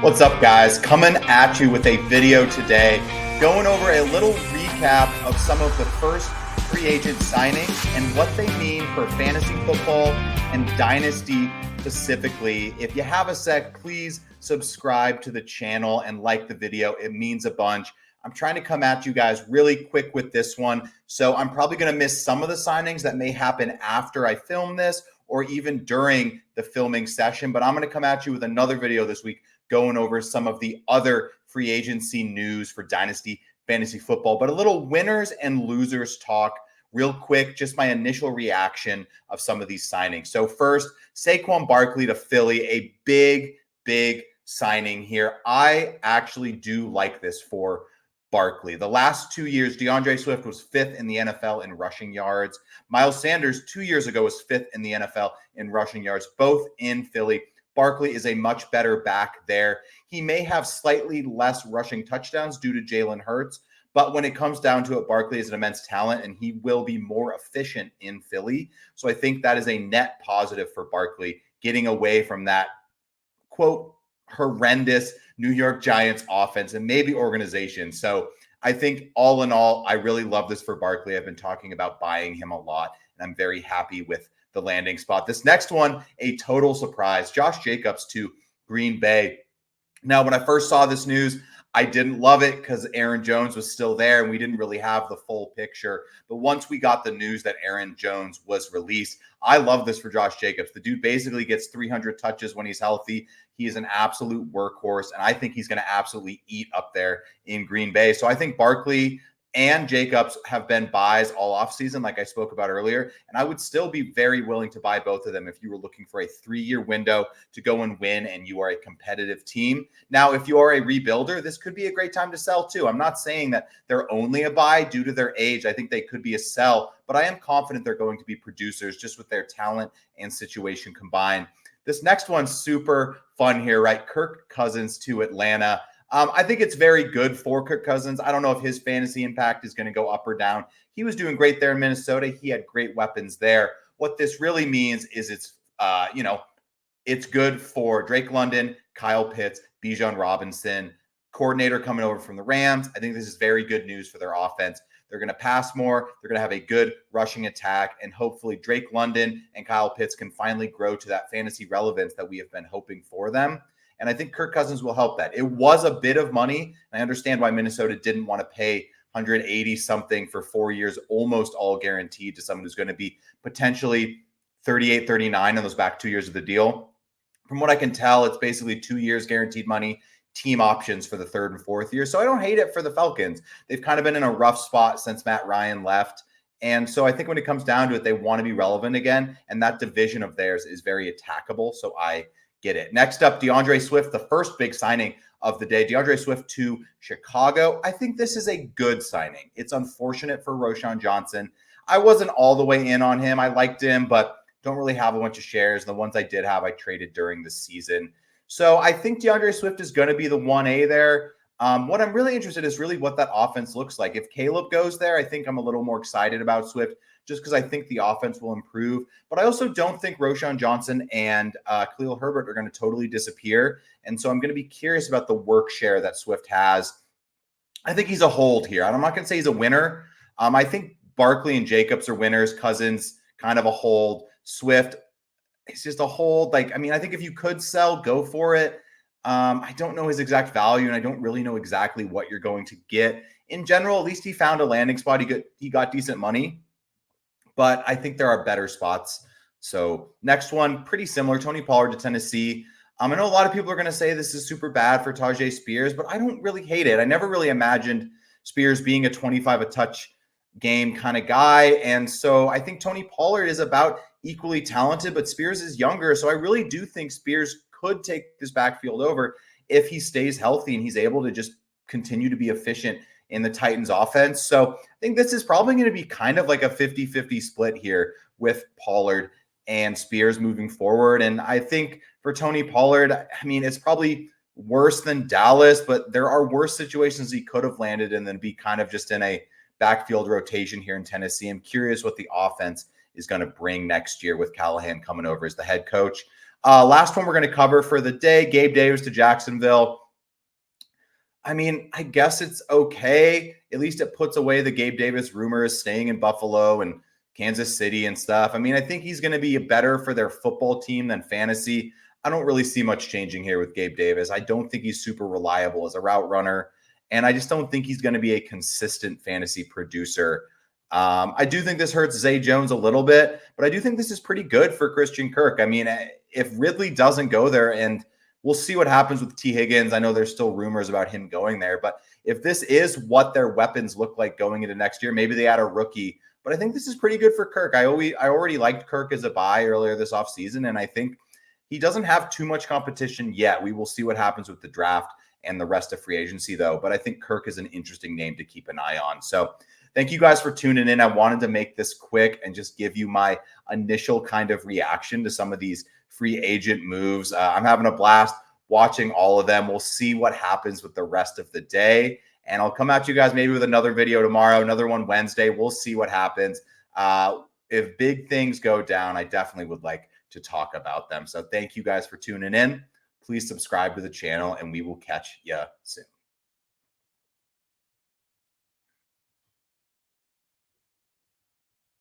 What's up, guys? Coming at you with a video today, going over a little recap of some of the first free agent signings and what they mean for fantasy football and Dynasty specifically. If you have a sec, please subscribe to the channel and like the video. It means a bunch. I'm trying to come at you guys really quick with this one, so I'm probably going to miss some of the signings that may happen after I film this or even during the filming session, but I'm going to come at you with another video this week going over some of the other free agency news for Dynasty fantasy football, but a little winners and losers talk real quick, just my initial reaction of some of these signings. So first, Saquon Barkley to Philly, a big signing here. I actually do like this for Barkley. The last 2 years, DeAndre Swift was 5th in the NFL in rushing yards. Miles Sanders 2 years ago was 5th in the NFL in rushing yards, both in Philly. Barkley is a much better back there. He may have slightly less rushing touchdowns due to Jalen Hurts, but when it comes down to it, Barkley is an immense talent, and he will be more efficient in Philly. So I think that is a net positive for Barkley, getting away from that, quote, horrendous New York Giants offense and maybe organization. So I think all in all, I really love this for Barkley. I've been talking about buying him a lot, and I'm very happy with the landing spot. This next one, a total surprise. Josh Jacobs to Green Bay. Now, when I first saw this news, I didn't love it because Aaron Jones was still there and we didn't really have the full picture. But once we got the news that Aaron Jones was released, I love this for Josh Jacobs. The dude basically gets 300 touches when he's healthy. He is an absolute workhorse, and I think he's going to absolutely eat up there in Green Bay. So I think Barkley and Jacobs have been buys all offseason, like I spoke about earlier. And I would still be very willing to buy both of them if you were looking for a 3-year window to go and win and you are a competitive team. Now, if you are a rebuilder, this could be a great time to sell too. I'm not saying that they're only a buy due to their age. I think they could be a sell, but I am confident they're going to be producers just with their talent and situation combined. This next one's super fun here, right? Kirk Cousins to Atlanta. I think it's very good for Kirk Cousins. I don't know if his fantasy impact is going to go up or down. He was doing great there in Minnesota. He had great weapons there. What this really means is it's good for Drake London, Kyle Pitts, Bijan Robinson, coordinator coming over from the Rams. I think this is very good news for their offense. They're going to pass more. They're going to have a good rushing attack, and hopefully Drake London and Kyle Pitts can finally grow to that fantasy relevance that we have been hoping for them. And I think Kirk Cousins will help that. It was a bit of money. I understand why Minnesota didn't want to pay 180 something for 4 years, almost all guaranteed to someone who's going to be potentially 38, 39 in those back 2 years of the deal. From what I can tell, it's basically 2 years guaranteed money, team options for the 3rd and 4th year. So I don't hate it for the Falcons. They've kind of been in a rough spot since Matt Ryan left. And so I think when it comes down to it, they want to be relevant again. And that division of theirs is very attackable. So I get it. Next up, DeAndre Swift, the first big signing of the day. DeAndre Swift to Chicago. I think this is a good signing. It's unfortunate for Roschon Johnson. I wasn't all the way in on him. I liked him, but don't really have a bunch of shares. The ones I did have, I traded during the season. So I think DeAndre Swift is going to be the 1A there. What I'm really interested in is really what that offense looks like. If Caleb goes there, I think I'm a little more excited about Swift just because I think the offense will improve. But I also don't think Roschon Johnson and Khalil Herbert are going to totally disappear. And so I'm going to be curious about the work share that Swift has. I think he's a hold here. I'm not going to say he's a winner. I think Barkley and Jacobs are winners. Cousins, kind of a hold. Swift, it's just a hold. I think if you could sell, go for it. I don't know his exact value, and I don't really know exactly what you're going to get. In general, at least he found a landing spot. He got decent money. But I think there are better spots. So next one, pretty similar, Tony Pollard to Tennessee. I know a lot of people are going to say this is super bad for Tajay Spears, but I don't really hate it. I never really imagined Spears being a 25 a touch game kind of guy. And so I think Tony Pollard is about equally talented, but Spears is younger. So I really do think Spears could take this backfield over if he stays healthy and he's able to just continue to be efficient in the Titans offense. So I think this is probably going to be kind of like a 50-50 split here with Pollard and Spears moving forward. And I think for Tony Pollard, it's probably worse than Dallas, but there are worse situations he could have landed in than be kind of just in a backfield rotation here in Tennessee. I'm curious what the offense is going to bring next year with Callahan coming over as the head coach. Last one we're going to cover for the day, Gabe Davis to Jacksonville. I mean, I guess it's okay. At least it puts away the Gabe Davis rumors staying in Buffalo and Kansas City and stuff. I mean, I think he's going to be better for their football team than fantasy. I don't really see much changing here with Gabe Davis. I don't think he's super reliable as a route runner, and I just don't think he's going to be a consistent fantasy producer. I do think this hurts Zay Jones a little bit, but I do think this is pretty good for Christian Kirk. I mean, if Ridley doesn't go there, and we'll see what happens with T. Higgins. I know there's still rumors about him going there, but if this is what their weapons look like going into next year, maybe they add a rookie. But I think this is pretty good for Kirk. I already liked Kirk as a buy earlier this offseason, and I think he doesn't have too much competition yet. We will see what happens with the draft and the rest of free agency, though. But I think Kirk is an interesting name to keep an eye on. So thank you guys for tuning in. I wanted to make this quick and just give you my initial kind of reaction to some of these free agent moves. I'm having a blast watching all of them. We'll see what happens with the rest of the day. And I'll come at you guys maybe with another video tomorrow, another one Wednesday. We'll see what happens. If big things go down, I definitely would like to talk about them. So thank you guys for tuning in. Please subscribe to the channel, and we will catch you soon.